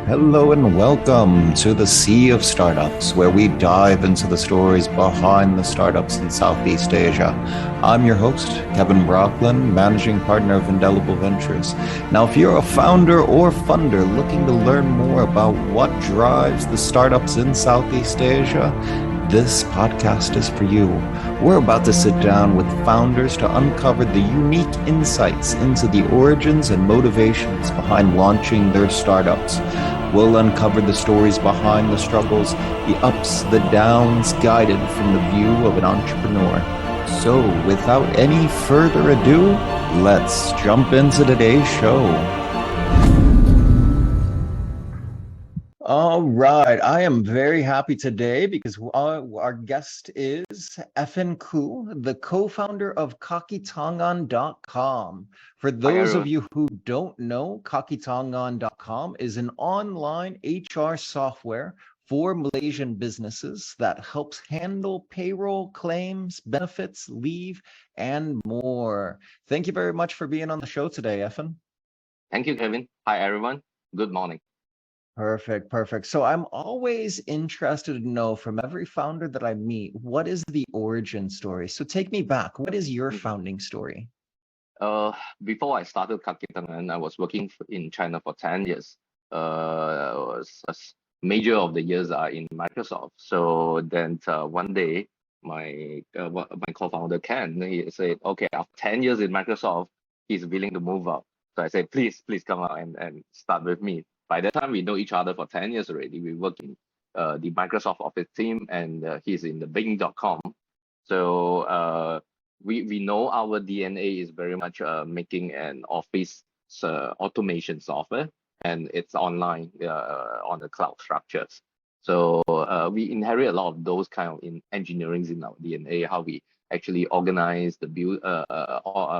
Hello and welcome to the Sea of Startups, where we dive into the stories behind the startups in Southeast Asia. I'm your host, Kevin Brocklin, managing partner of Indelible Ventures. Now, if you're a founder or funder looking to learn more about what drives the startups in Southeast Asia, this podcast is for you. We're about to sit down with founders to uncover the unique insights into the origins and motivations behind launching their startups. We'll uncover the stories behind the struggles, the ups, the downs, guided from the view of an entrepreneur. So, without any further ado, let's jump into today's show. All right. I am very happy today because our guest is Effon Khoo, the co-founder of kakitangan.com. For Hi, those of everyone. you who don't know, kakitangan.com is an online HR software for Malaysian businesses that helps handle payroll, claims, benefits, leave, and more. Thank you very much for being on the show today, Effon. Thank you, Kevin. Hi, everyone. Good morning. Perfect, perfect. So I'm always interested to know from every founder that I meet, what is the origin story? So take me back. What is your Mhm. founding story? Uh, Before I started Kakitangan, I was working in China for 10 years. Major of the years are in Microsoft. So then one day, my co-founder Ken, he said, okay, after 10 years in Microsoft, he's willing to move out. So I said, please come out and start with me. By that time, we know each other for 10 years already. We work in the Microsoft Office team, and he's in the Bing.com. So we know our DNA is very much making an office automation software, and it's online on the cloud structures. So we inherit a lot of those kind of engineerings in our DNA, how we actually organize the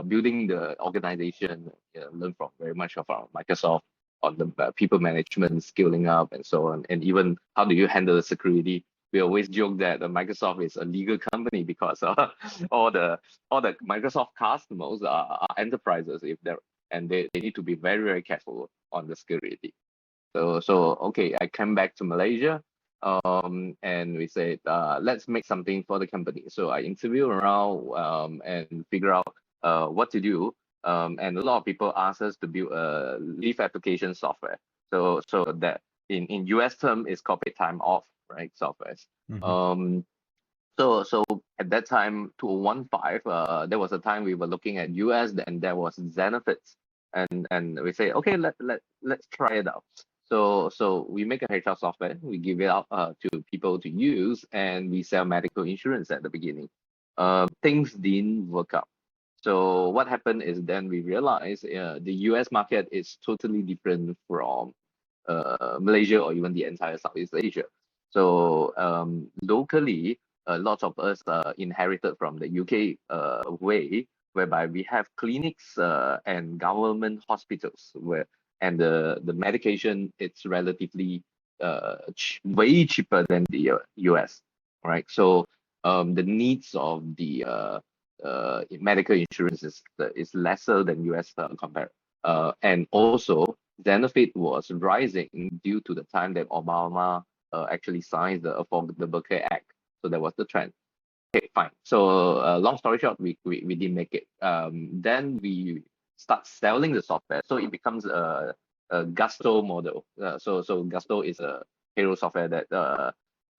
building the organization, learn from very much of our Microsoft on the people management, scaling up, and so on, and even how do you handle the security. We always joke that Microsoft is a legal company because all the Microsoft customers are enterprises, if they're and they need to be very careful on the security. So okay, I came back to Malaysia, and we said let's make something for the company. So I interview around and figure out what to do. And a lot of people ask us to build a leave application software. So that in US term is called paid time off, right? Softwares. Mhm. Um, so at that time, 2015, there was a time we were looking at US, and there was Zenefits, and we say, okay, let's try it out. So we make a HR software, we give it out to people to use, and we sell medical insurance at the beginning. Things didn't work out. So what happened is then we realized the US market is totally different from Malaysia or even the entire Southeast Asia. So locally, lots of us inherited from the UK way, whereby we have clinics and government hospitals where, and the medication it's relatively way cheaper than the US, right? So the needs of the medical insurance is lesser than US compared. And also, Zenefit was rising due to the time that Obama actually signed the Affordable Care Act. So that was the trend. Okay, fine. So long story short, we didn't make it. Then we start selling the software. So it becomes a Gusto model. So Gusto is a payroll software that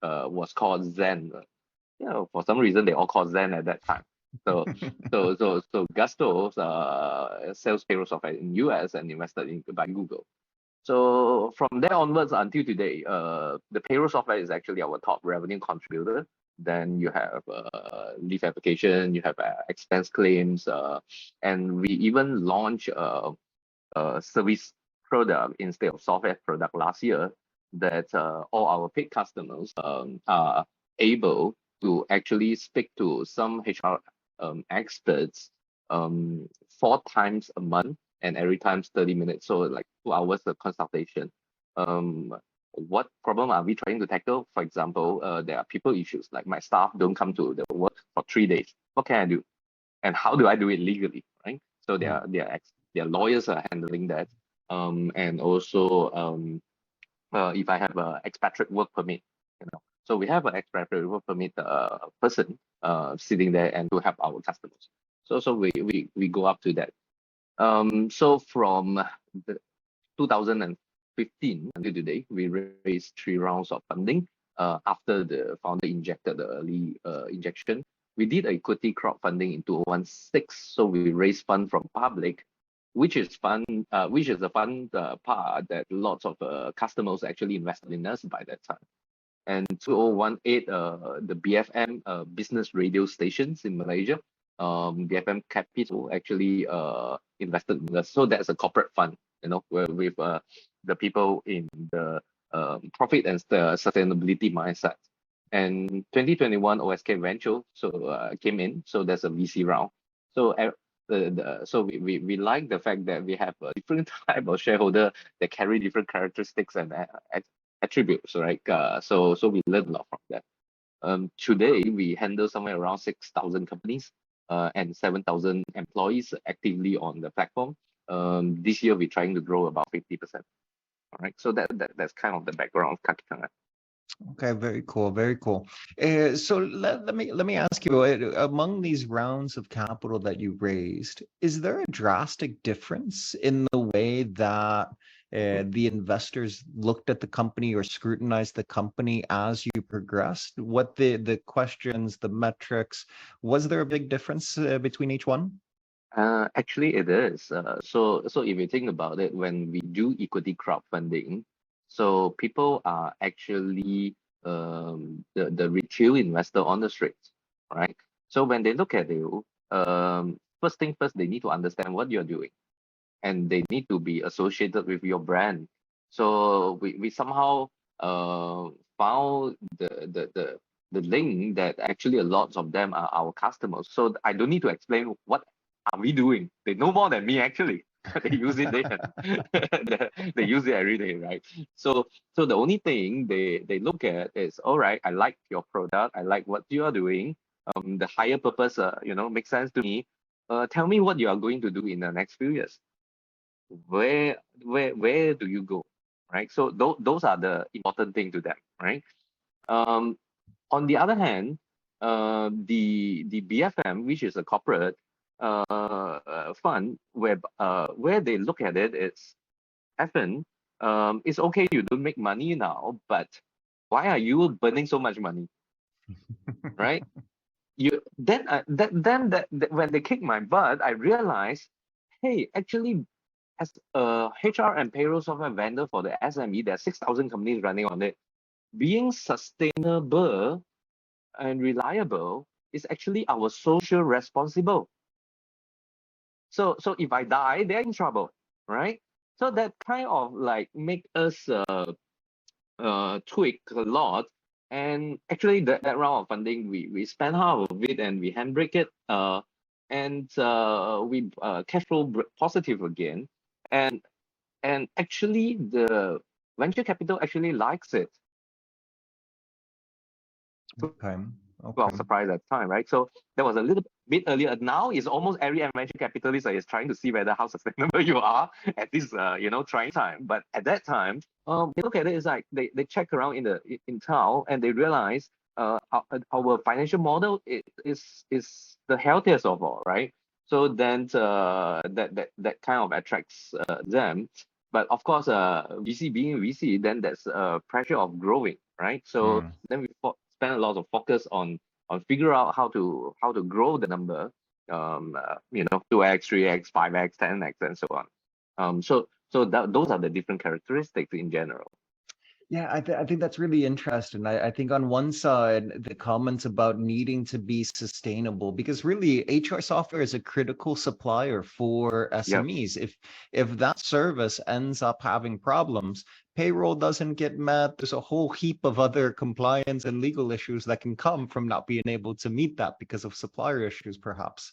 was called Zen. For some reason they all called Zen at that time. So so Gusto sells payroll software in US and invested in by Google. So from there onwards until today, the payroll software is actually our top revenue contributor. Then you have leave application, you have expense claims, and we even launched a service product instead of software product last year that all our paid customers are able to actually speak to some HR experts 4 times a month, and every time's 30 minutes, so like 2 hours of consultation. Um, what problem are we trying to tackle? For example, there are people issues like my staff don't come to the work for 3 days. What can I do? And how do I do it legally, right? So their lawyers are handling that, and also if I have an expatriate work permit, So we have an expatriate work permit person sitting there and to help our customers. So we go up to that. So from the 2015 until today, we raised 3 rounds of funding. After the founder injected the early injection, we did equity crowdfunding in 2016. So we raised fund from public, which is a fund part that lots of customers actually invested in us by that time. And 2018, the BFM business radio stations in Malaysia, BFM Capital actually invested in us. So that's a corporate fund, where with the people in the profit and the sustainability mindset. And 2021 OSK Venture came in, so there's a VC round. So so we like the fact that we have a different type of shareholder that carry different characteristics and attributes, right? So we learn a lot from that. Today we handle somewhere around 6,000 companies and 7,000 employees actively on the platform. This year we're trying to grow about 50%. All right, so that's kind of the background of Kakitanga. Okay, very cool, very cool. So let me ask you, among these rounds of capital that you raised, is there a drastic difference in the way that the investors looked at the company or scrutinized the company as you progressed? What the questions, the metrics, was there a big difference between each one? Actually, it is. So if you think about it, when we do equity crowdfunding, so people are actually the retail investor on the streets, right? So when they look at you, first thing first, they need to understand what you're doing, and they need to be associated with your brand. So we somehow found the link that actually a lot of them are our customers. So I don't need to explain what are we doing. They know more than me actually. They use it there. They use it every day, right? So the only thing they look at is, all right, I like your product, I like what you are doing. The higher purpose, makes sense to me. Tell me what you are going to do in the next few years. Where do you go, right? So those are the important thing to them, right? On the other hand, the BFM, which is a corporate fund, where they look at it, it's Effon, it's okay you don't make money now, but why are you burning so much money, right? When they kick my butt, I realized, hey, actually, as a HR and payroll software vendor for the SME, there are 6,000 companies running on it. Being sustainable and reliable is actually our social responsible. So if I die, they're in trouble, right? So that kind of like make us tweak a lot. And actually that round of funding, we spent half of it and we handbrake it, and we cash flow positive again. And actually the venture capital actually likes it. Okay. Well, surprised at the time, right? So that was a little bit earlier. Now it's almost every venture capitalist is trying to see whether how sustainable you are at this trying time. But at that time, they look at it, it's like they check around in town and they realize our financial model is the healthiest of all, right? So then that kind of attracts them. But of course, VC being VC, then there's pressure of growing, right? So then we spend a lot of focus on figure out how to grow the number, 2x, 3x, 5x, 10x, and so on. So those are the different characteristics in general. Yeah, I think that's really interesting. I think on one side, the comments about needing to be sustainable, because really HR software is a critical supplier for SMEs. Yep. If that service ends up having problems, payroll doesn't get met. There's a whole heap of other compliance and legal issues that can come from not being able to meet that because of supplier issues, perhaps.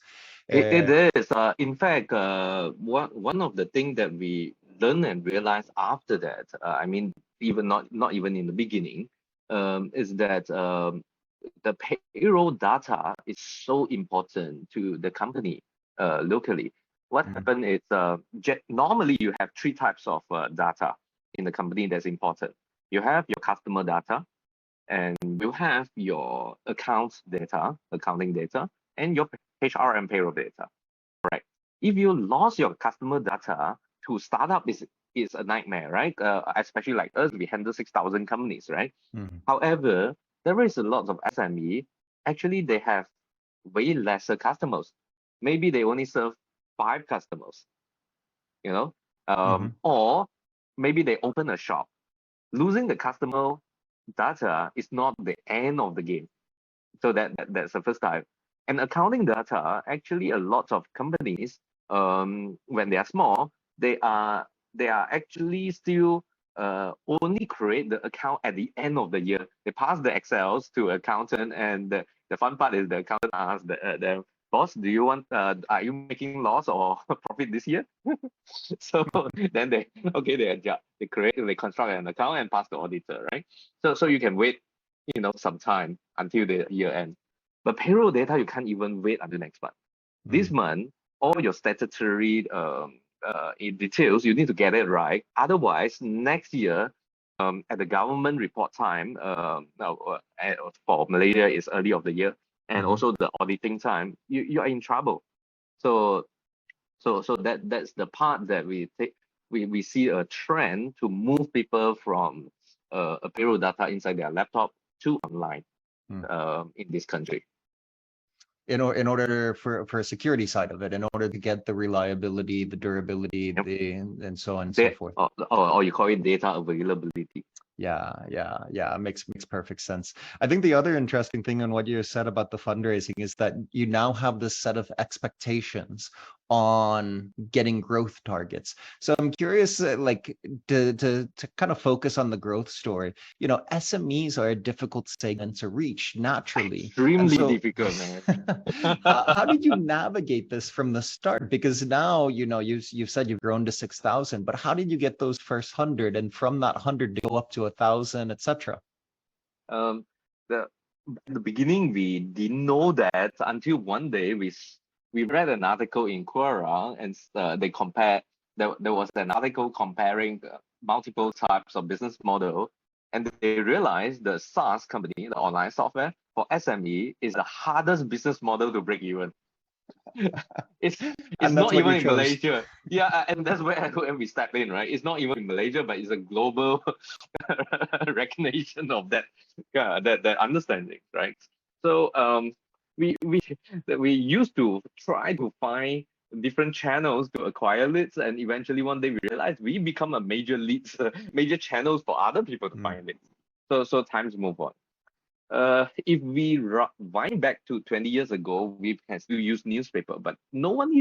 It is. In fact, one of the things that we learned and realized after that, I mean, even not even in the beginning, is that the payroll data is so important to the company locally. What happened is normally you have three types of data in the company that's important. You have your customer data, and you have your accounts data, accounting data, and your HR and payroll data. Right. If you lost your customer data to startup is a nightmare, right? Especially like us, we handle 6,000 companies, right? However, there is a lot of SME. Actually, they have way lesser customers. Maybe they only serve 5 customers, you know, or maybe they open a shop. Losing the customer data is not the end of the game. So that's the first type. And accounting data, actually, a lot of companies, when they are small, they are actually still only create the account at the end of the year. They pass the Excels to accountant, and the fun part is the accountant asks the boss, do you want? Are you making loss or profit this year? So then they adjust, they construct an account and pass the auditor, right? So you can wait, some time until the year end. But payroll data, you can't even wait until next month. This month, all your statutory details, you need to get it right. Otherwise, next year, at the government report time, for Malaysia is early of the year, and also the auditing time, you are in trouble. So that's the part that we see a trend to move people from a payroll data inside their laptop to online in this country. In order for a security side of it, in order to get the reliability, the durability, and so on and so forth. Or you call it data availability. Yeah. Makes perfect sense. I think the other interesting thing on what you said about the fundraising is that you now have this set of expectations on getting growth targets. So I'm curious, like to kind of focus on the growth story. SMEs are a difficult segment to reach naturally. Extremely difficult, man. How did you navigate this from the start? Because now you've said you've grown to 6,000, but how did you get those first 100, and from that 100 to go up to 1,000, etc.? The beginning, we didn't know that until one day we read an article in Quora, and they compared. There was an article comparing multiple types of business model, and they realized the SaaS company, the online software for SME, is the hardest business model to break even. It's not even in Malaysia. Yeah, and that's where we step in, right? It's not even in Malaysia, but it's a global recognition of that understanding, right? So we used to try to find different channels to acquire leads, and eventually one day we realized we become a major major channels for other people to find leads. So times move on. If we wind back to 20 years ago, we can still use newspaper, but no one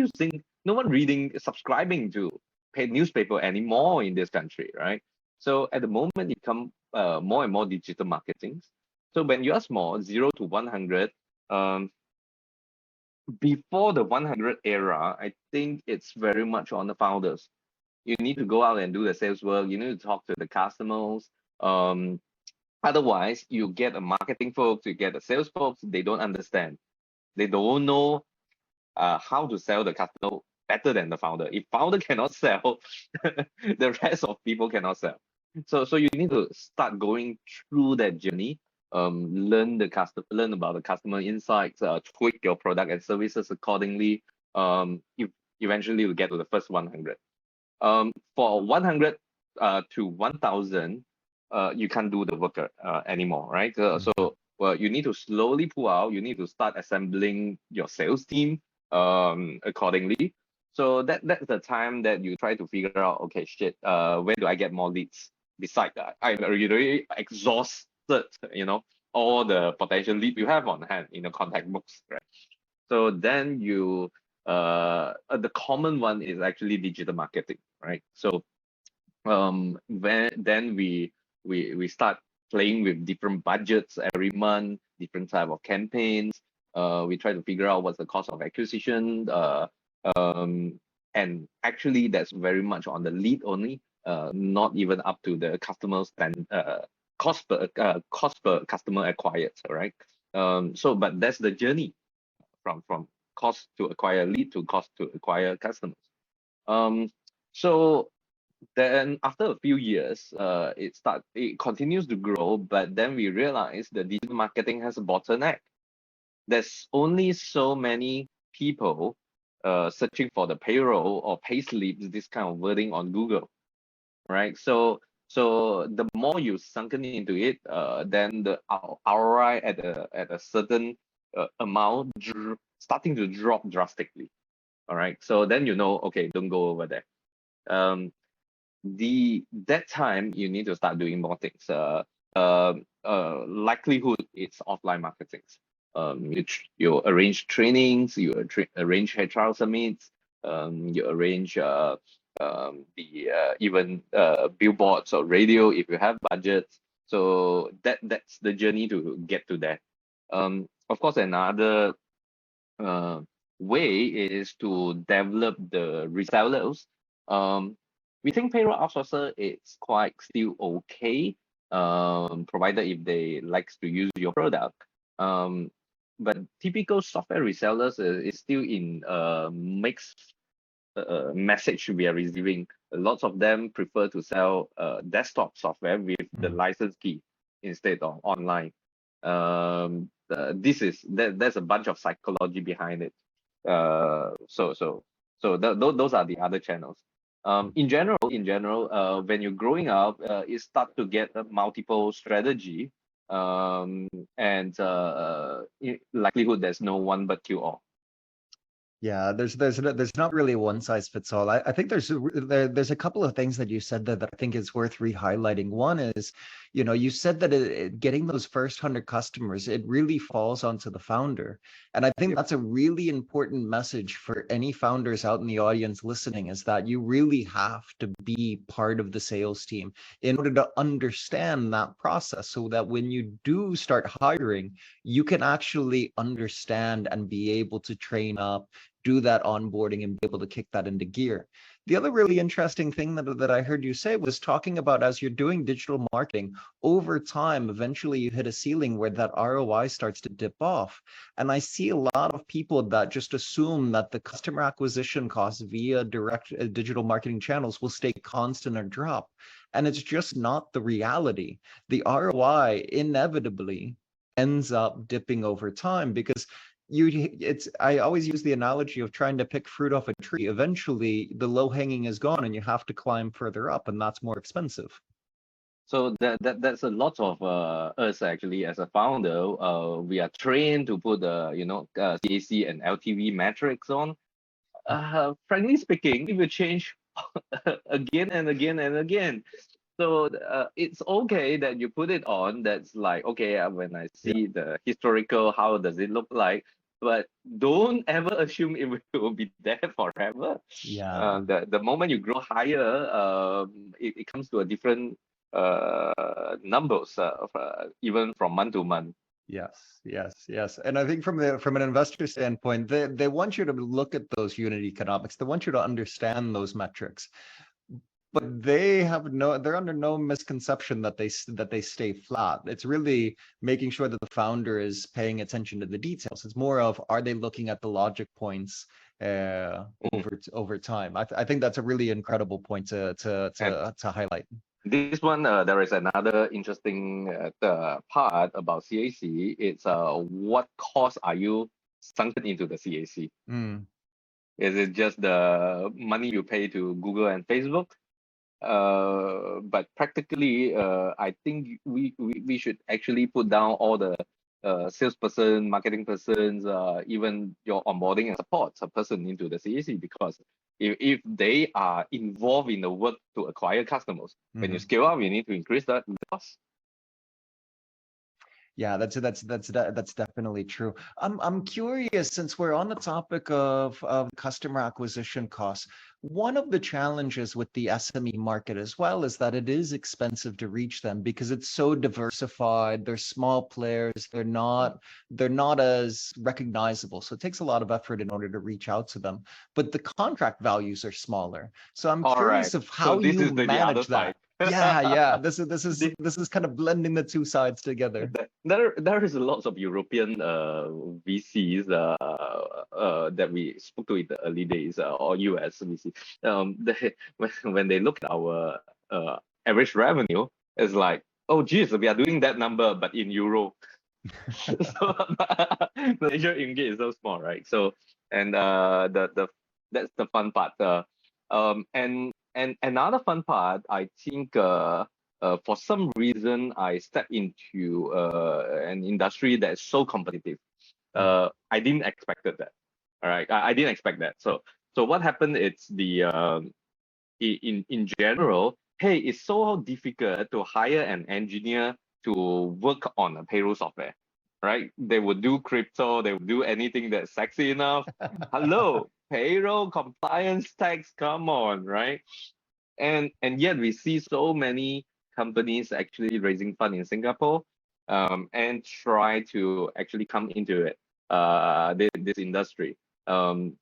reading, subscribing to paid newspaper anymore in this country, right? So at the moment, it become more and more digital marketing. So when you are small, 0 to 100, before the 100 era, I think it's very much on the founders. You need to go out and do the sales work. You need to talk to the customers. Otherwise, you get a marketing folks, you get a sales folks, they don't understand. They don't know how to sell the customer better than the founder. If founder cannot sell, the rest of people cannot sell. So you need to start going through that journey, learn about the customer insights, tweak your product and services accordingly. Eventually you'll get to the first 100. For 100 to 1,000, you can't do the work anymore, right? So you need to slowly pull out. You need to start assembling your sales team accordingly. So that's the time that you try to figure out, okay, shit, where do I get more leads? Besides that, I'm already exhausted, all the potential lead you have on hand in the contact books, right? So then the common one is actually digital marketing, right? So then we start playing with different budgets every month, different type of campaigns. We try to figure out what's the cost of acquisition, and actually that's very much on the lead only, not even up to the customer spend cost per customer acquired, right? But that's the journey from cost to acquire lead to cost to acquire customers. So Then after a few years, it continues to grow, but then we realize that digital marketing has a bottleneck. There's only so many people searching for the payroll or pay slips, this kind of wording on Google, right? So the more you sunken into it, then the ROI at a certain amount starting to drop drastically. All right. So then okay, don't go over there. Um, that time you need to start doing more things. Likelihood it's offline marketing. You arrange trainings, you arrange HR summits, you arrange the even billboards or radio if you have budgets. So that's the journey to get to that. Of course, another uh, way is to develop the resellers. We think payroll outsourcer is quite still okay, provided if they likes to use your product. But typical software resellers is still in mixed message we are receiving. Lots of them prefer to sell desktop software with the license key instead of online. There's a bunch of psychology behind it. Those are the other channels. In general, when you're growing up, it start to get a multiple strategy, and likelihood there's no one but kill all. Yeah, there's not really one size fits all. I think there's a couple of things that you said that I think is worth re-highlighting. One is, you said that getting those first 100 customers, it really falls onto the founder. And I think that's a really important message for any founders out in the audience listening, is that you really have to be part of the sales team in order to understand that process, so that when you do start hiring, you can actually understand and be able to train up, do that onboarding, and be able to kick that into gear. The other really interesting thing that I heard you say was talking about, as you're doing digital marketing, over time, eventually you hit a ceiling where that ROI starts to dip off. And I see a lot of people that just assume that the customer acquisition costs via direct digital marketing channels will stay constant or drop. And it's just not the reality. The ROI inevitably ends up dipping over time, because I always use the analogy of trying to pick fruit off a tree. Eventually the low hanging is gone and you have to climb further up, and that's more expensive. So that's a lot of us actually as a founder. We are trained to put CAC and LTV metrics on. Frankly speaking, it will change again and again and again. So it's okay that you put it on. That's like, okay, when I see the historical, how does it look like? But don't ever assume it will be there forever. Yeah. The moment you grow higher, it comes to a different numbers, even from month to month. Yes. And I think from an investor standpoint, they want you to look at those unit economics. They want you to understand those metrics. But they're under no misconception that they stay flat. It's really making sure that the founder is paying attention to the details. It's more of, are they looking at the logic points over time? I think that's a really incredible point to highlight. This one, there is another interesting part about CAC. It's what cost are you sunken into the CAC? Is it just the money you pay to Google and Facebook? But practically, I think we should actually put down all the salesperson, marketing persons, even your onboarding and support person into the CAC, because if they are involved in the work to acquire customers, when you scale up, you need to increase the cost. Yeah, that's definitely true. I'm curious, since we're on the topic of customer acquisition costs, one of the challenges with the SME market as well is that it is expensive to reach them, because it's so diversified. They're small players. They're not as recognizable. So it takes a lot of effort in order to reach out to them. But the contract values are smaller. So I'm curious of how you manage that. Yeah. This is The- kind of blending the two sides together. there is lots of European VCs that we spoke to in the early days, or US VC. When they look at our average revenue, it's like, oh geez, we are doing that number but in euro. So Malaysia ringgit is so small, right? So, and the that's the fun part. And another fun part, I think, for some reason, I stepped into an industry that's so competitive. I didn't expect that. All right, I didn't expect that. So what happened? It's the in general, hey, it's so difficult to hire an engineer to work on a payroll software, right? They would do crypto, they would do anything that's sexy enough. Hello, payroll, compliance, tax, come on, right? And yet we see so many companies actually raising fund in Singapore, and try to actually come into it, this industry, and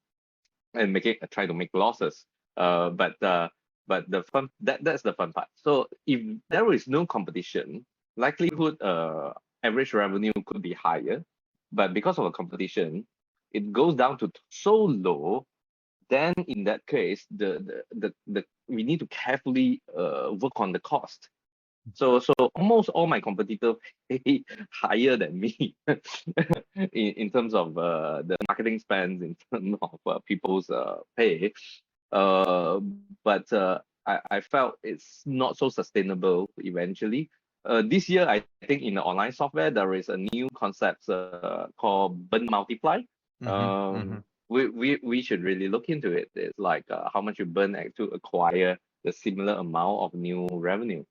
try to make losses. But the fun that's the fun part. So if there is no competition, likelihood average revenue could be higher, but because of a competition, it goes down to so low. Then in that case, the we need to carefully work on the cost. So almost all my competitors pay higher than me in terms of the marketing spends, in terms of people's pay. Uh, but I felt it's not so sustainable eventually. This year, I think in the online software, there is a new concept called burn multiply. We should really look into it. It's like how much you burn to acquire the similar amount of new revenue.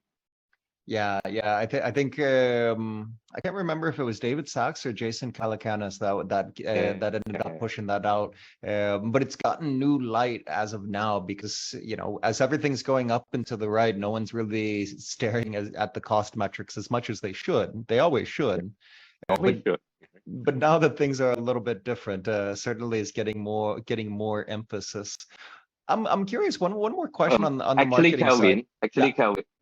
Yeah. I think I can't remember if it was David Sachs or Jason Calacanis that ended up pushing that out. But it's gotten new light as of now because as everything's going up and to the right, no one's really staring at the cost metrics as much as they should. They always should. Always should. But now that things are a little bit different, certainly is getting more emphasis. I'm curious. One more question on the Actually, marketing Kelvin,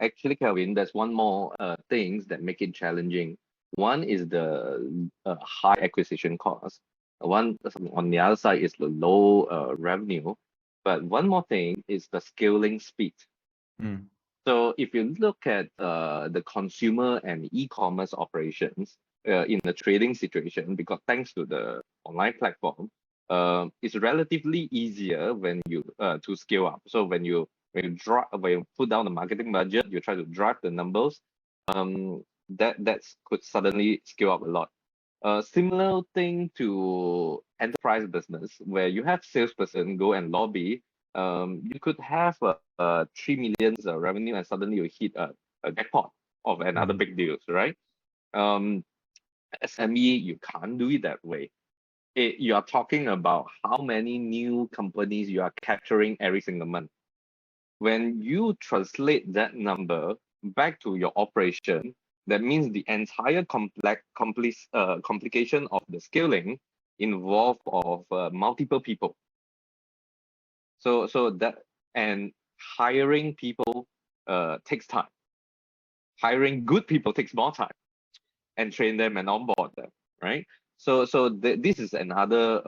side. Kelvin, there's one more things that make it challenging. One is the high acquisition cost. One on the other side is the low revenue. But one more thing is the scaling speed. Mm. So if you look at the consumer and e-commerce operations in the trading situation, because thanks to the online platform, it's relatively easier when you to scale up. So when you put down the marketing budget, you try to drive the numbers, that could suddenly scale up a lot. Similar thing to enterprise business, where you have salesperson go and lobby, you could have 3 million revenue and suddenly you hit a jackpot of another big deals, right? SME, you can't do it that way. You are talking about how many new companies you are capturing every single month. When you translate that number back to your operation, that means the entire complication of the scaling involve of multiple people. So that, and hiring people takes time. Hiring good people takes more time, and train them and onboard them, right? So this is another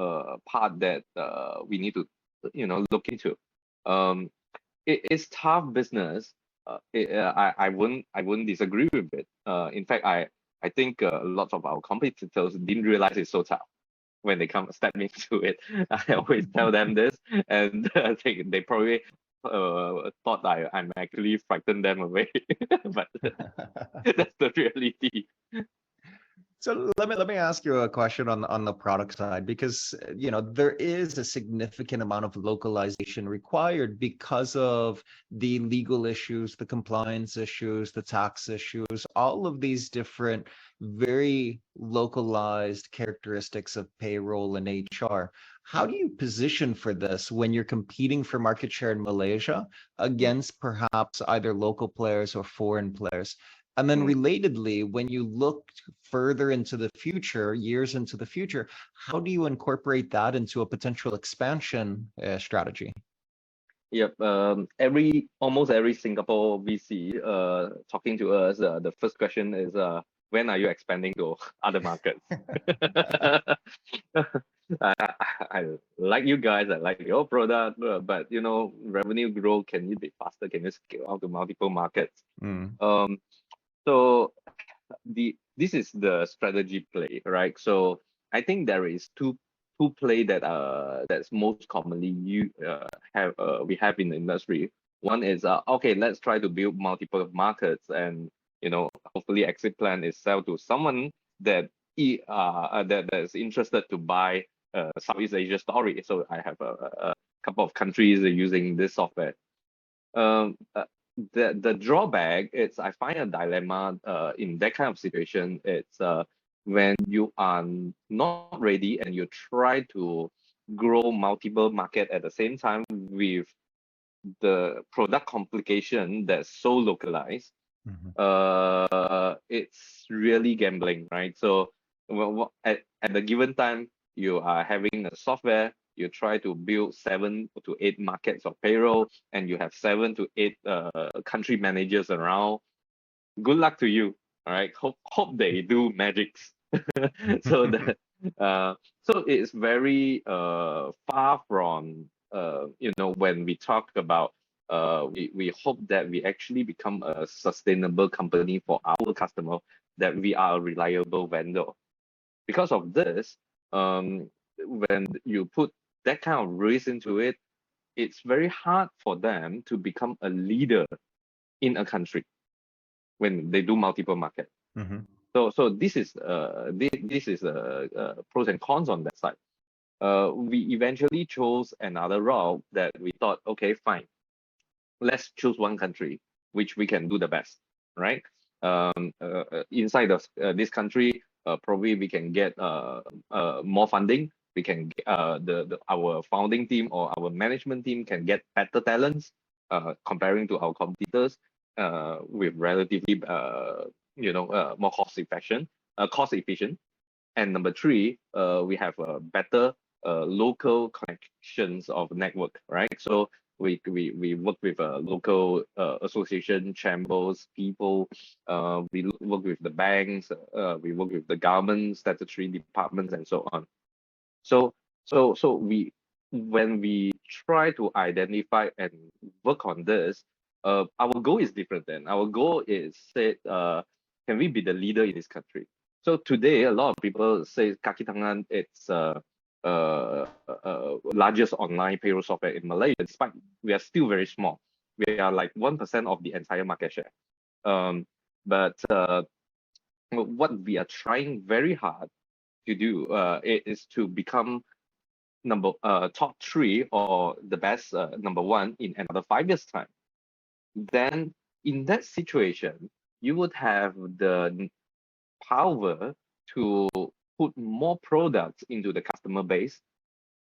part that we need to look into. It's tough business. I wouldn't disagree with it. In fact, I think lots of our competitors didn't realize it's so tough when they come step into it. I always tell them this, and they probably thought I'm actually frightened them away, but that's the reality. So let me ask you a question on the product side, because there is a significant amount of localization required because of the legal issues, the compliance issues, the tax issues, all of these different very localized characteristics of payroll and HR. How do you position for this when you're competing for market share in Malaysia against perhaps either local players or foreign players? And then relatedly, when you look further into the future, years into the future, how do you incorporate that into a potential expansion strategy? Yep. Almost every Singapore VC talking to us, the first question is when are you expanding to other markets? I, I like you guys, I like your product, but revenue growth, can it be faster? Can you scale out to multiple markets? Mm. Um, so this is the strategy play, right? So I think there is two play that's most commonly we have in the industry. One is okay, let's try to build multiple markets, and hopefully exit plan is sell to someone that is interested to buy Southeast Asia story. So I have a couple of countries using this software. um the drawback is, I find a dilemma in that kind of situation. It's when you are not ready and you try to grow multiple market at the same time with the product complication that's so localized. Mhm. It's really gambling, right? So at the given time, you are having a software, you try to build 7 to 8 markets of payroll, and you have 7 to 8 country managers around. Good luck to you. All right. Hope they do magics. so that so it's very far from when we talk about we hope that we actually become a sustainable company for our customer, that we are a reliable vendor. Because of this, when you put that kind of risk into it, it's very hard for them to become a leader in a country when they do multiple market. Mhm. So this is pros and cons on that side. We eventually chose another route that we thought, okay, fine, let's choose one country which we can do the best, right? Inside of this country, probably we can get more funding. We can our founding team or our management team can get better talents comparing to our competitors with relatively more cost efficient. And number three, we have a better local connections of network, right? So we work with local association, chambers, people. We work with the banks. We work with the government, statutory departments, and so on. So we when we try to identify and work on this, our goal is different. Then our goal is said, can we be the leader in this country? So today, a lot of people say kaki tangan, it's largest online payroll software in Malaysia. Despite we are still very small, we are like 1% of the entire market share. But what we are trying very hard to do is to become top 3 or the best number 1 in another 5 years time. Then in that situation, you would have the power to put more products into the customer base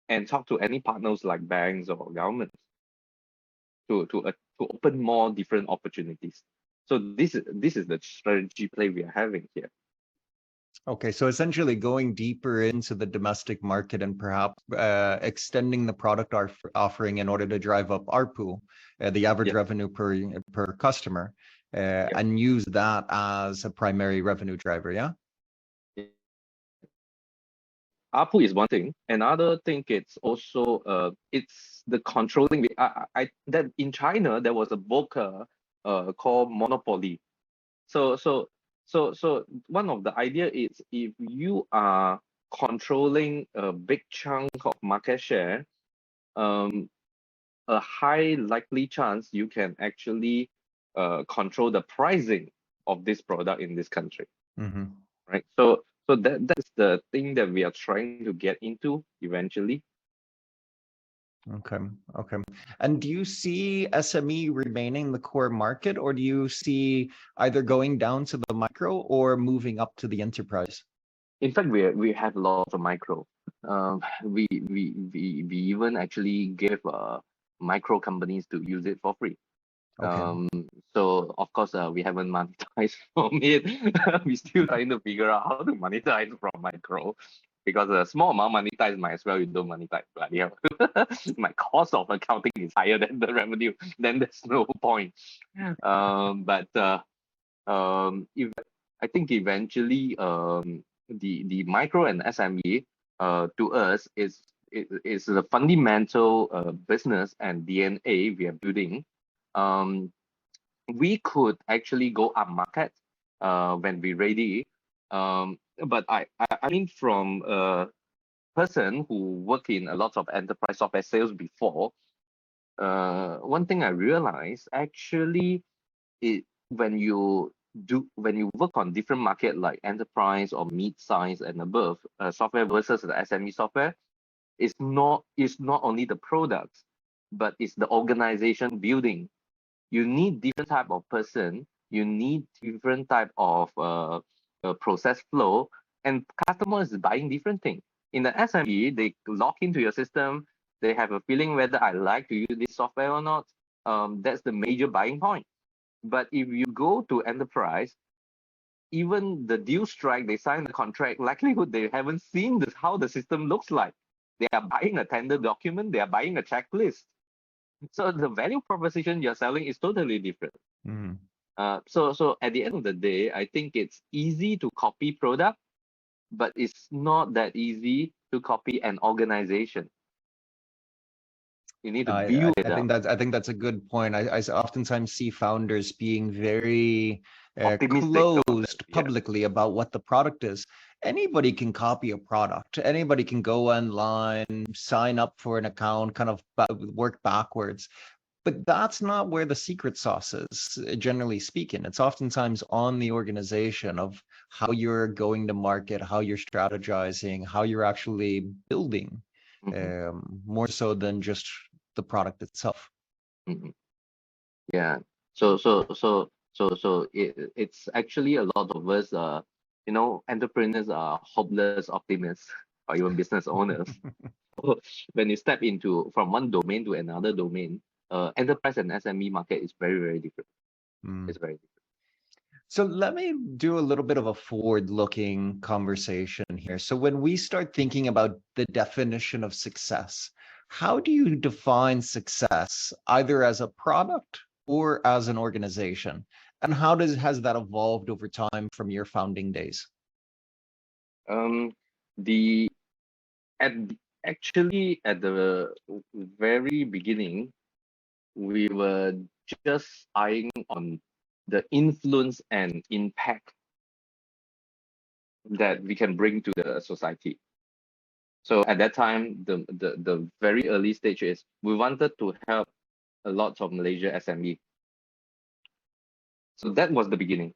and talk to any partners like banks or governments to open more different opportunities. So this is the strategy play we are having here. Okay, so essentially going deeper into the domestic market and perhaps extending the product offering in order to drive up ARPU, the average revenue per customer, and use that as a primary revenue driver. Yeah. ARPU is one thing. Another thing, it's also it's the controlling. That in China there was a book called Monopoly. So one of the idea is, if you are controlling a big chunk of market share, a high likely chance you can actually control the pricing of this product in this country. Mm-hmm. Right? So that's the thing that we are trying to get into eventually. Okay. And do you see SME remaining the core market, or do you see either going down to the micro or moving up to the enterprise? In fact, we have lots of micro. We even actually gave micro companies to use it for free. Okay. So of course we haven't monetized from it. We're still trying to figure out how to monetize from micro. because a small amount monetized, might as well you don't monetize. But yeah, my cost of accounting is higher than the revenue. Then there's no point. But if I think eventually the micro and SME to us is the fundamental business and DNA we are building. We could actually go up market when we're ready. But I mean, from a person who worked in a lot of enterprise software sales before, one thing I realized actually it when you work on different market like enterprise or mid-size and above software versus the SME software, it's not only the products, but it's the organization building. You need different type of person, you need different type of process flow, and customers is buying different thing. In the SME, they log into your system, they have a feeling whether I like to use this software or not. That's the major buying point. But if you go to enterprise, even the deal strike, they sign the contract, likelihood they haven't seen this, how the system looks like. They are buying a tender document, they are buying a checklist. So the value proposition you're selling is totally different. Mhm. So at the end of the day, I think it's easy to copy product, but it's not that easy to copy an organization. You need to build it up. I think that's a good point. I oftentimes see founders being very Optimistic about that. closed Yeah. publicly about what the product is. Anybody can copy a product. Anybody can go online, sign up for an account, kind of work backwards. But that's not where the secret sauce is, generally speaking. It's oftentimes on the organization of how you're going to market, how you're strategizing, how you're actually building, more so than just the product itself. Yeah. It's actually a lot of us, entrepreneurs are hopeless optimists or even business owners. When you step into from one domain to another domain, enterprise and SME market is very, very different. It's very different. So let me do a little bit of a forward-looking conversation here. So when we start thinking about the definition of success, how do you define success, either as a product or as an organization? And how has that evolved over time from your founding days? The at Actually at the very beginning, we were just eyeing on the influence and impact that we can bring to the society. So at that time, the very early stage is we wanted to help a lot of Malaysia SME. So that was the beginning.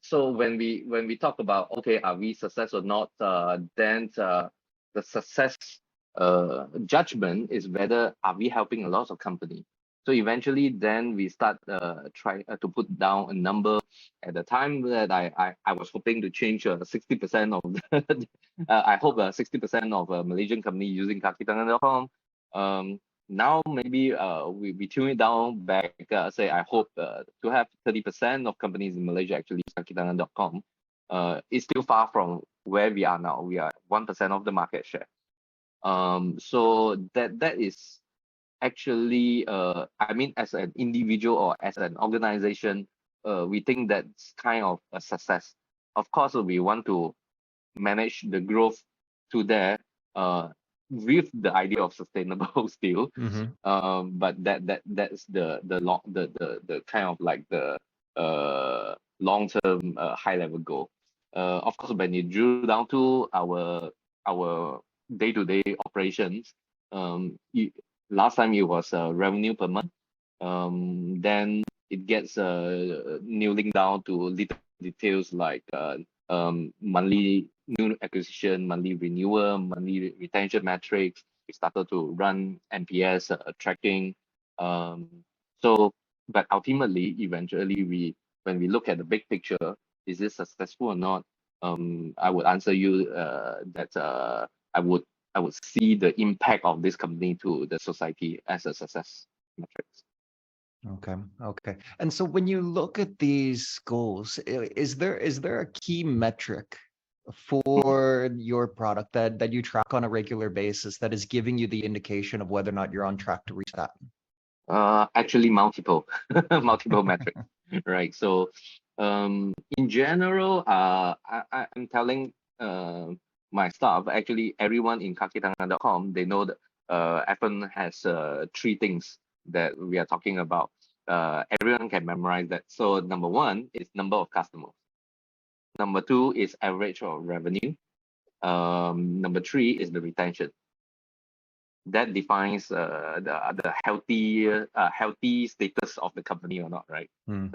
So when we talk about, okay, are we success or not, then the success judgment is whether are we helping a lot of company. So eventually then we start try to put down a number. At the time that I was hoping to change 60% of the, I hope 60% of Malaysian company using kakitangan.com. Now maybe we tune it down back, say I hope to have 30% of companies in Malaysia actually use kakitangan.com. It's still far from where we are now. We are 1% of the market share. So that is actually I mean, as an individual or as an organization, we think that's kind of a success. Of course, we want to manage the growth to there with the idea of sustainable still. But that's the kind of like the long-term high level goal. Of course, when you drill down to our day-to-day operations, last time it was revenue per month. Then it gets nailing down to little details like monthly new acquisition, monthly renewal, monthly retention metrics. We started to run NPS tracking. But ultimately, eventually, when we look at the big picture, is this successful or not? I would answer you that I would see the impact of this company to the society as a success metrics. Okay. And so when you look at these goals, is there a key metric for your product that you track on a regular basis that is giving you the indication of whether or not you're on track to reach that? Actually, multiple multiple metrics, right? So, in general, I'm telling my staff, actually, everyone in kakitangan.com, they know that Effon has three things that we are talking about. Everyone can memorize that. So, number one is number of customers. Number two is average of revenue. Number three is the retention. That defines the healthy status of the company or not, right? Hmm.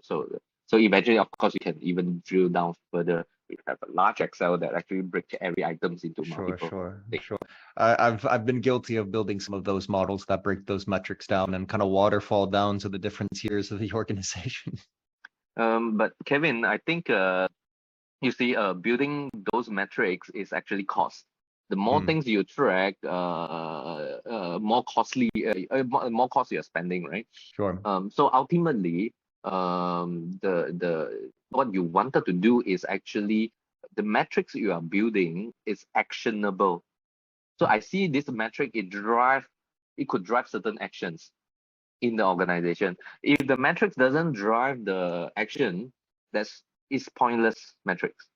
So eventually, of course, you can even drill down further. We have a large Excel that actually breaks every items into Sure, multiple sure, things. sure. I've been guilty of building some of those models that break those metrics down and kind of waterfall down to the different tiers of the organization. But Kevin, I think you see, building those metrics is actually cost. The more Hmm. things you track, more costly, more cost you're spending, right? Sure. So ultimately, the what you wanted to do is actually the metrics you are building is actionable. So I see this metric, it could drive certain actions in the organization. If the metrics doesn't drive the action, that's is pointless metrics.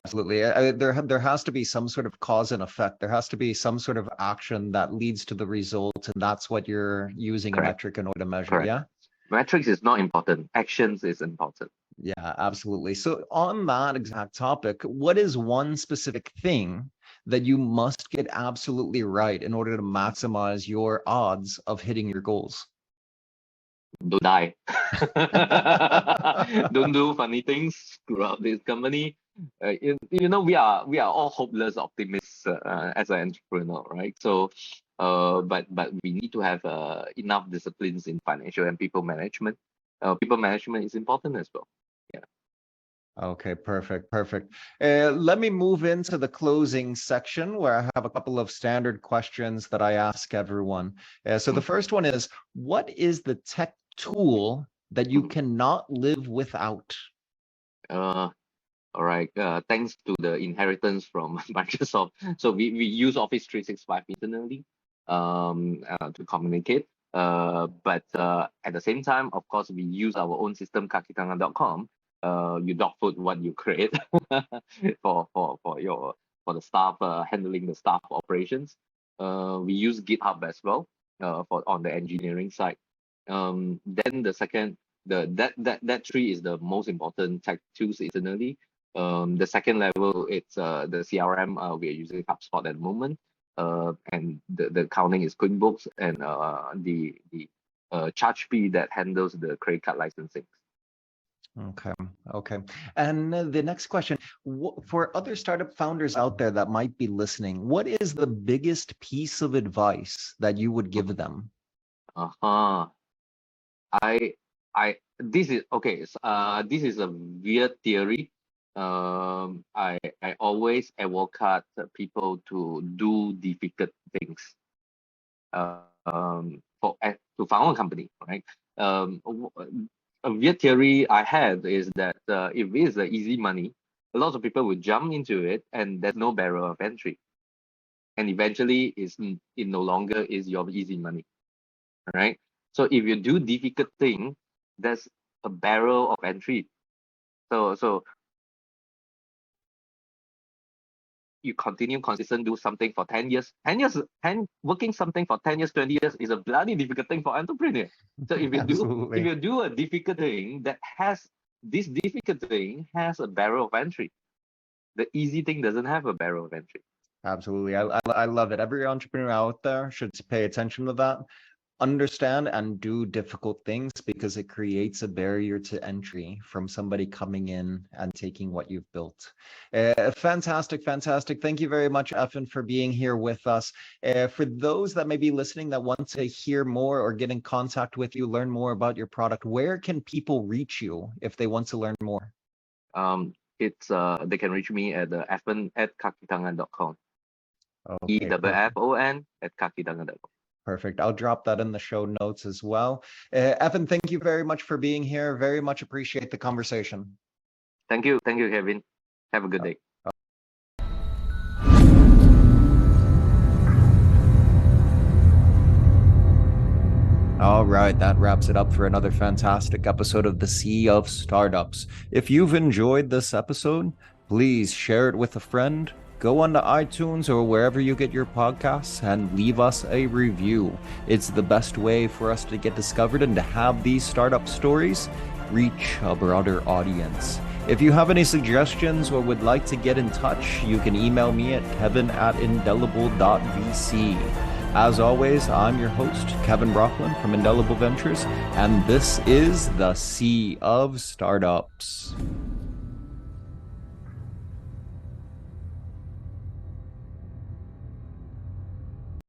Absolutely. There has to be some sort of cause and effect. There has to be some sort of action that leads to the result, and that's what you're using a Correct. metric in order to measure. Correct. Yeah. Metrics is not important. Actions is important. Yeah, absolutely. So on that exact topic, what is one specific thing that you must get absolutely right in order to maximize your odds of hitting your goals? Don't die. Don't do funny things. Screw up this company. We are all hopeless optimists as an entrepreneur, right? So, but we need to have enough disciplines in financial and people management. People management is important as well. Yeah. Okay, perfect, perfect. Let me move into the closing section where I have a couple of standard questions that I ask everyone. So the first one is, what is the tech tool that you cannot live without? All right. Thanks to the inheritance from Microsoft. So we use Office 365 internally to communicate. But at the same time, of course, we use our own system, kakitangan.com. You dog food what you create for the staff handling the staff operations. We use GitHub as well for on the engineering side. Then the second, that tree is the most important tech tools internally. The second level, it's the CRM. We are using HubSpot at the moment, and the accounting is QuickBooks, and the charge fee that handles the credit card licensing. Okay, okay. And the next question, for other startup founders out there that might be listening, what is the biggest piece of advice that you would give them? Uh-huh. This is okay. This is a weird theory. I always advocate people to do difficult things. To found a company, right? A weird theory I have is that if it is easy money, a lot of people will jump into it, and there's no barrier of entry, and eventually it no longer is your easy money, right? So if you do difficult thing, there's a barrel of entry. So you continue consistent, do something for 10 years. 10 years, 10 working something for 10 years, 20 years is a bloody difficult thing for entrepreneur. So if Absolutely. you do a difficult thing that has this difficult thing has a barrel of entry. The easy thing doesn't have a barrel of entry. Absolutely. I love it. Every entrepreneur out there should pay attention to that. Understand and do difficult things because it creates a barrier to entry from somebody coming in and taking what you've built. Fantastic, fantastic. Thank you very much, Effon, for being here with us. For those that may be listening that want to hear more or get in contact with you, learn more about your product, where can people reach you if they want to learn more? It's they can reach me at effon@kakitangan.com. Okay, perfect. EFFON@kakitangan.com. Perfect. I'll drop that in the show notes as well. Effon, thank you very much for being here. Very much appreciate the conversation. Thank you, Kevin. Have a good day. All right, that wraps it up for another fantastic episode of the Sea of Startups. If you've enjoyed this episode, please share it with a friend. Go onto iTunes or wherever you get your podcasts and leave us a review. It's the best way for us to get discovered and to have these startup stories reach a broader audience. If you have any suggestions or would like to get in touch, you can email me at kevin@indelible.vc. As always, I'm your host, Kevin Brocklin from Indelible Ventures, and this is the Sea of Startups.